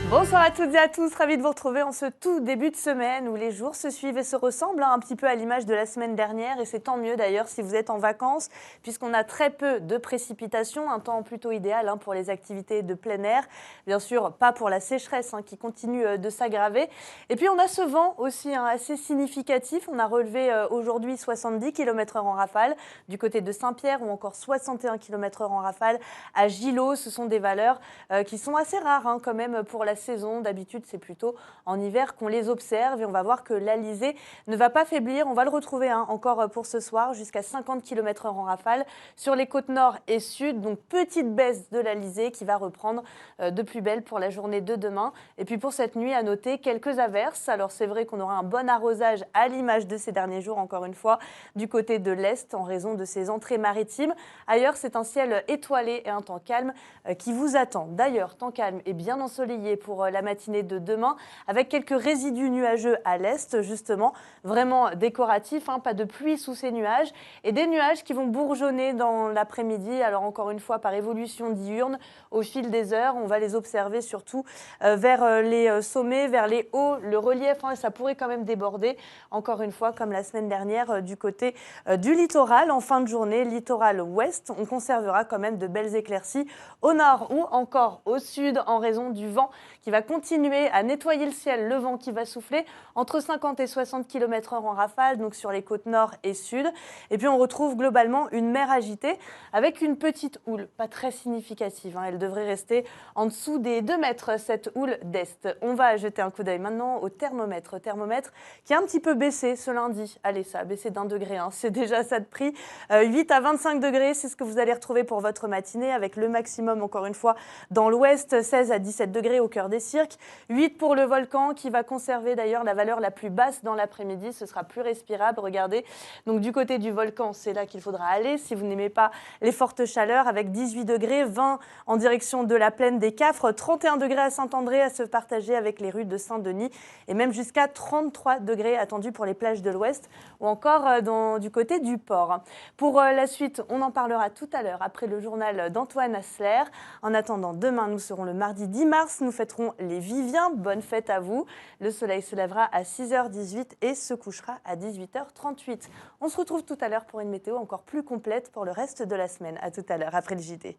Bonsoir à toutes et à tous, ravi de vous retrouver en ce tout début de semaine où les jours se suivent et se ressemblent, un petit peu à l'image de la semaine dernière, et c'est tant mieux d'ailleurs si vous êtes en vacances puisqu'on a très peu de précipitations, un temps plutôt idéal pour les activités de plein air, bien sûr pas pour la sécheresse qui continue de s'aggraver. Et puis on a ce vent aussi assez significatif, on a relevé aujourd'hui 70 km/h en rafale du côté de Saint-Pierre ou encore 61 km/h en rafale à Gillot. Ce sont des valeurs qui sont assez rares quand même pour la saison. D'habitude, c'est plutôt en hiver qu'on les observe et on va voir que l'alizé ne va pas faiblir. On va le retrouver encore pour ce soir jusqu'à 50 km/h en rafale sur les côtes nord et sud. Donc, petite baisse de l'alizé qui va reprendre de plus belle pour la journée de demain. Et puis pour cette nuit, à noter quelques averses. Alors, c'est vrai qu'on aura un bon arrosage à l'image de ces derniers jours, encore une fois, du côté de l'Est en raison de ces entrées maritimes. Ailleurs, c'est un ciel étoilé et un temps calme qui vous attend. D'ailleurs, temps calme et bien ensoleillé pour la matinée de demain, avec quelques résidus nuageux à l'est, justement, vraiment décoratifs, pas de pluie sous ces nuages, et des nuages qui vont bourgeonner dans l'après-midi. Alors encore une fois, par évolution diurne, au fil des heures, on va les observer surtout vers les sommets, vers les hauts, le relief, ça pourrait quand même déborder, encore une fois, comme la semaine dernière, du côté du littoral. En fin de journée, littoral ouest, on conservera quand même de belles éclaircies au nord ou encore au sud en raison du vent qui va continuer à nettoyer le ciel, le vent qui va souffler entre 50 et 60 km/h en rafale, donc sur les côtes nord et sud. Et puis on retrouve globalement une mer agitée avec une petite houle, pas très significative. Elle devrait rester en dessous des 2 mètres, cette houle d'est. On va jeter un coup d'œil maintenant au thermomètre qui a un petit peu baissé ce lundi. Allez, ça a baissé d'1 degré, c'est déjà ça de prix. 8 à 25 degrés, c'est ce que vous allez retrouver pour votre matinée, avec le maximum, encore une fois, dans l'ouest, 16 à 17 degrés au cœur des cirques. 8 pour le volcan qui va conserver d'ailleurs la valeur la plus basse dans l'après-midi. Ce sera plus respirable, regardez. Donc du côté du volcan, c'est là qu'il faudra aller si vous n'aimez pas les fortes chaleurs, avec 18 degrés, 20 en direction de la plaine des Cafres, 31 degrés à Saint-André à se partager avec les rues de Saint-Denis et même jusqu'à 33 degrés attendus pour les plages de l'ouest ou encore du côté du port. Pour la suite, on en parlera tout à l'heure après le journal d'Antoine Asseler. En attendant, demain, nous serons le mardi 10 mars. Nous fêterons les Viviens. Bonne fête à vous. Le soleil se lèvera à 6h18 et se couchera à 18h38. On se retrouve tout à l'heure pour une météo encore plus complète pour le reste de la semaine. À tout à l'heure après le JT.